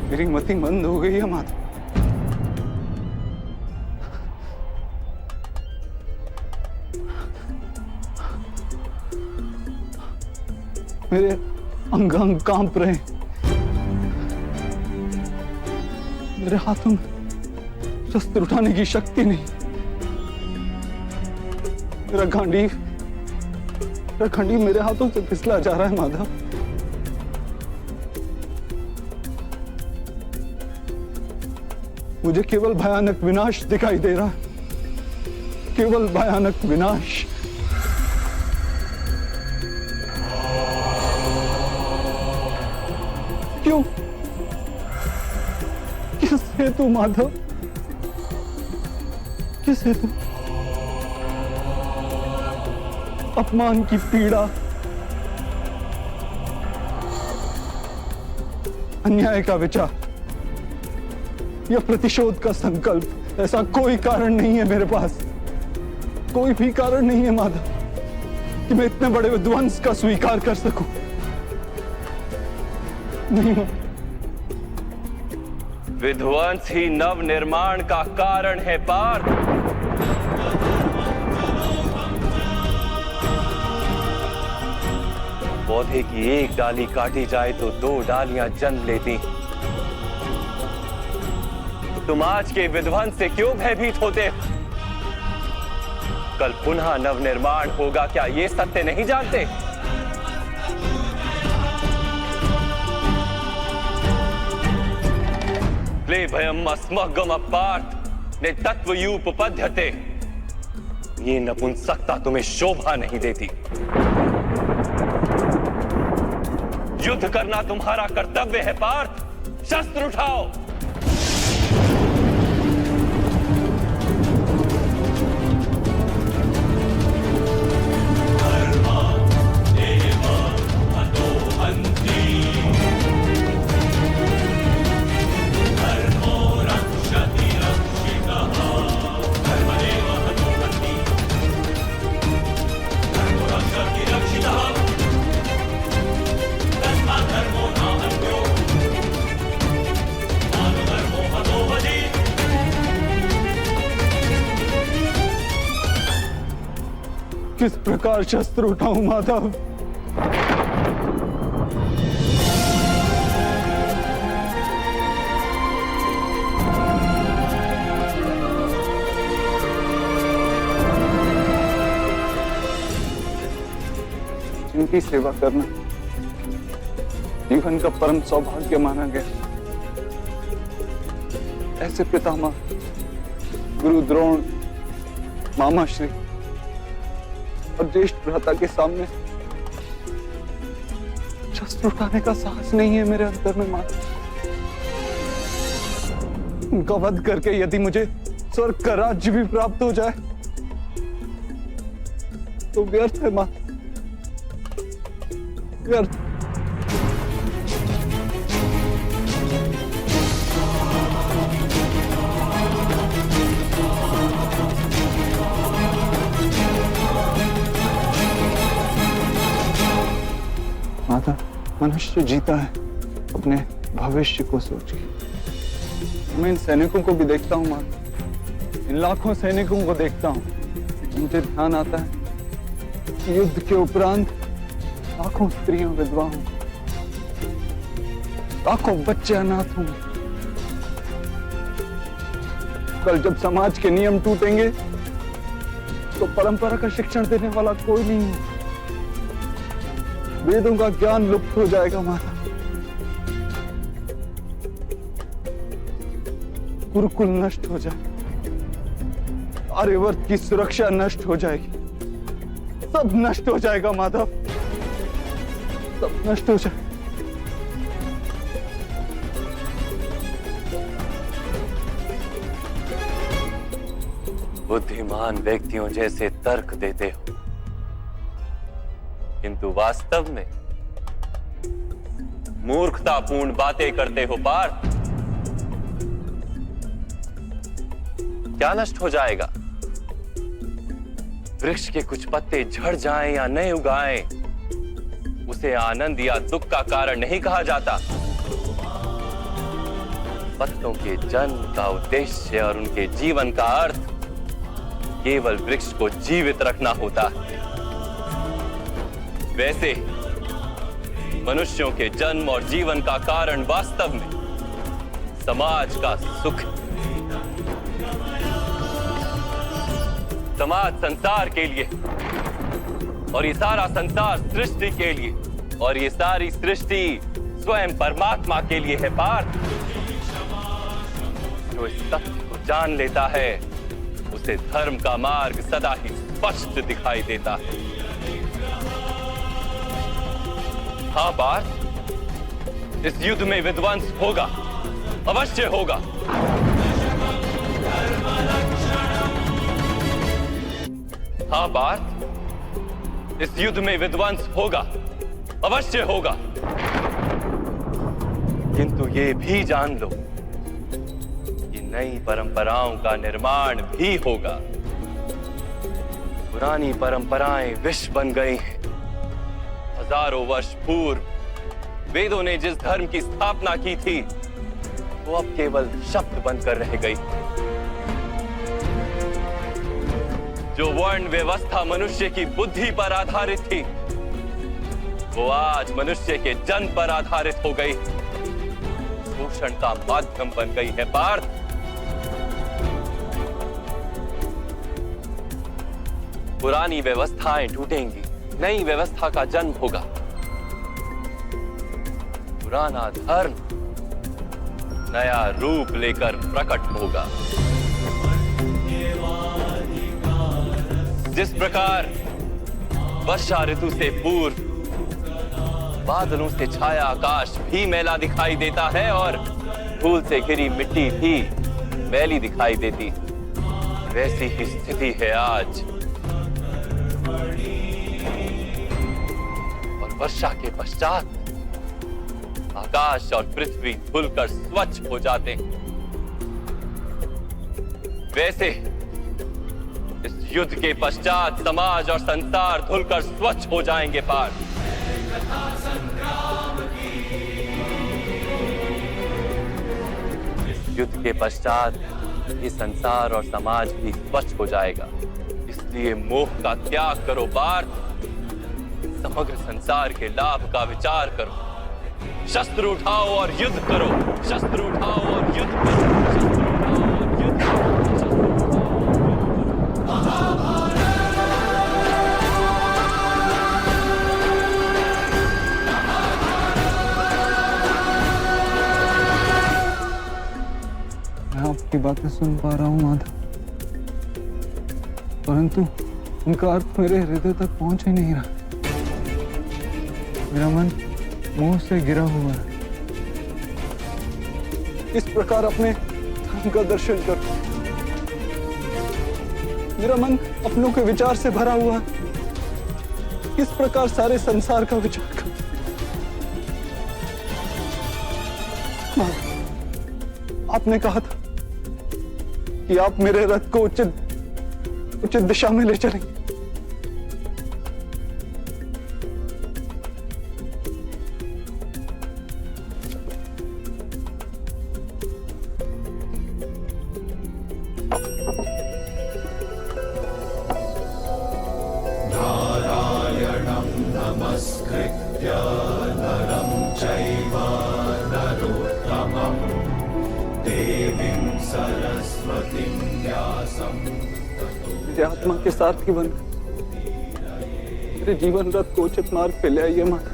मेरी मति मंद हो गई है माधव। मेरे अंग अंग कांप रहे हैं। मेरे हाथों में शस्त्र उठाने की शक्ति नहीं। मेरा गांडीव मेरे हाथों से फिसला जा रहा है माधव। मुझे केवल भयानक विनाश दिखाई दे रहा है, केवल भयानक विनाश। क्यों? किस हेतु माधव? किस हेतु? अपमान की पीड़ा, अन्याय का विचार या प्रतिशोध का संकल्प, ऐसा कोई कारण नहीं है मेरे पास। कोई भी कारण नहीं है माधव कि मैं इतने बड़े विध्वंस का स्वीकार कर सकूं। नहीं। विध्वंस ही नव निर्माण का कारण है पार्थ। पौधे की एक डाली काटी जाए तो दो डालियां जन्म लेती। तुम आज के विध्वंस से क्यों भयभीत होते हो? कल पुनः नव निर्माण होगा, क्या ये सत्य नहीं जानते? भयम अस्मगम पार्थ ने तत्वयूपपद्यते। ये नपुंसकता तुम्हें शोभा नहीं देती। युद्ध करना तुम्हारा कर्तव्य है पार्थ। शस्त्र उठाओ। किस प्रकार शस्त्र उठाऊं माधव? जिनकी सेवा करना जीवन का परम सौभाग्य माना गया, ऐसे पितामह गुरु द्रोण, मामा श्री और ज्येष्ठ भ्राता के सामने शस्त्र उठाने का साहस नहीं है मेरे अंतर में माता। उनका वध करके यदि मुझे स्वर्ग का राज्य भी प्राप्त हो जाए तो व्यर्थ है माता, व्यर्थ। माता, मनुष्य जीता है अपने भविष्य को सोच के। मैं इन सैनिकों को भी देखता हूँ माता, इन लाखों सैनिकों को देखता हूँ। मुझे ध्यान आता है कि युद्ध के उपरांत लाखों स्त्रियों विधवा हों, लाखों बच्चे अनाथ होंगे। कल जब समाज के नियम टूटेंगे तो परंपरा का शिक्षण देने वाला कोई नहीं है। वेदों का ज्ञान लुप्त हो जाएगा माता, गुरुकुल नष्ट हो जाएगा, आर्यवर्त की सुरक्षा नष्ट हो जाएगी, सब नष्ट हो जाएगा माधव, सब नष्ट हो जाएगा। बुद्धिमान व्यक्तियों जैसे तर्क देते हो, किंतु वास्तव में मूर्खतापूर्ण बातें करते हो पार्थ। क्या नष्ट हो जाएगा? वृक्ष के कुछ पत्ते झड़ जाएं या नए उगाएं, उसे आनंद या दुख का कारण नहीं कहा जाता। पत्तों के जन्म का उद्देश्य और उनके जीवन का अर्थ केवल वृक्ष को जीवित रखना होता है। वैसे मनुष्यों के जन्म और जीवन का कारण वास्तव में समाज का सुख है। समाज संसार के लिए और ये सारा संसार सृष्टि के लिए और ये सारी सृष्टि स्वयं परमात्मा के लिए है पार्थ। जो इस तथ्य को जान लेता है उसे धर्म का मार्ग सदा ही स्पष्ट दिखाई देता है। हाँ पार्थ, इस युद्ध में विध्वंस होगा, अवश्य होगा। हाँ पार्थ, इस युद्ध में विध्वंस होगा, अवश्य होगा। किंतु ये भी जान लो कि नई परंपराओं का निर्माण भी होगा। पुरानी परंपराएं विष बन गई हैं। हजारों वर्ष पूर्व वेदों ने जिस धर्म की स्थापना की थी वो अब केवल शब्द बनकर रह गई। जो वर्ण व्यवस्था मनुष्य की बुद्धि पर आधारित थी वो आज मनुष्य के जन्म पर आधारित हो गई, शोषण का माध्यम बन गई है पार्थ। पुरानी व्यवस्थाएं टूटेंगी, नई व्यवस्था का जन्म होगा। पुराना धर्म नया रूप लेकर प्रकट होगा। जिस प्रकार वर्षा ऋतु से पूर्व बादलों से छाया आकाश भी मैला दिखाई देता है और धूल से घिरी मिट्टी भी मैली दिखाई देती, वैसी ही स्थिति है आज। और वर्षा के पश्चात आकाश और पृथ्वी धुलकर स्वच्छ हो जाते हैं। वैसे इस युद्ध के पश्चात समाज और संसार धुलकर स्वच्छ हो जाएंगे पार्थ। युद्ध के पश्चात ये संसार और समाज भी स्वच्छ हो जाएगा। इसलिए मोह का त्याग करो पार्थ। समग्र संसार के लाभ का विचार करो। शस्त्र उठाओ और युद्ध करो। शस्त्र उठाओ और युद्ध करो। शस्त्र उठाओ और युद्ध करो। मैं आपकी बातें सुन पा रहा हूं माधव, परंतु उनका अर्थ मेरे हृदय तक पहुंच ही नहीं रहा। मेरा मन मोह से गिरा हुआ है। इस प्रकार अपने धर्म का दर्शन कर। मेरा मन अपनों के विचार से भरा हुआ है। किस प्रकार सारे संसार का विचार कर। आपने कहा था कि आप मेरे रथ को उचित दिशा में ले चलेंगे। मेरे आत्मा के सारथी बन मेरे जीवन रथ को उचित मार्ग पे ले आइए माता।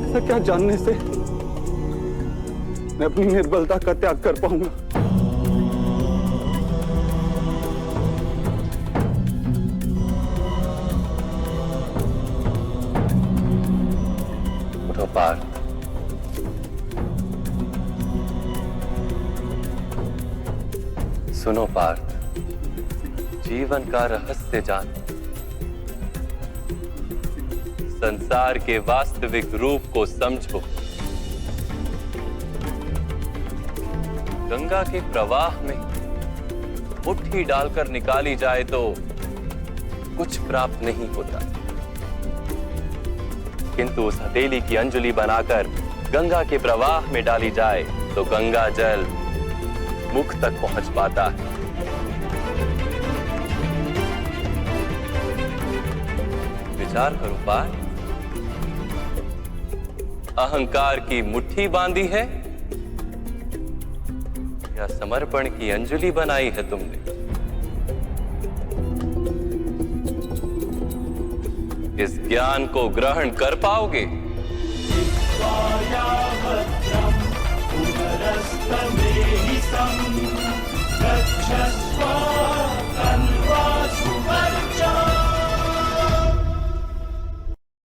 ऐसा क्या जानने से मैं अपनी निर्बलता का त्याग कर पाऊंगा? उठो पार्थ। सुनो पार्थ, जीवन का रहस्य जान। संसार के वास्तविक रूप को समझो। गंगा के प्रवाह में मुट्ठी डालकर निकाली जाए तो कुछ प्राप्त नहीं होता, किंतु उस हथेली की अंजलि बनाकर गंगा के प्रवाह में डाली जाए तो गंगा जल मुख तक पहुंच पाता है। विचार करो पार्थ, अहंकार की मुट्ठी बांधी है या समर्पण की अंजलि बनाई है तुमने? इस ज्ञान को ग्रहण कर पाओगे?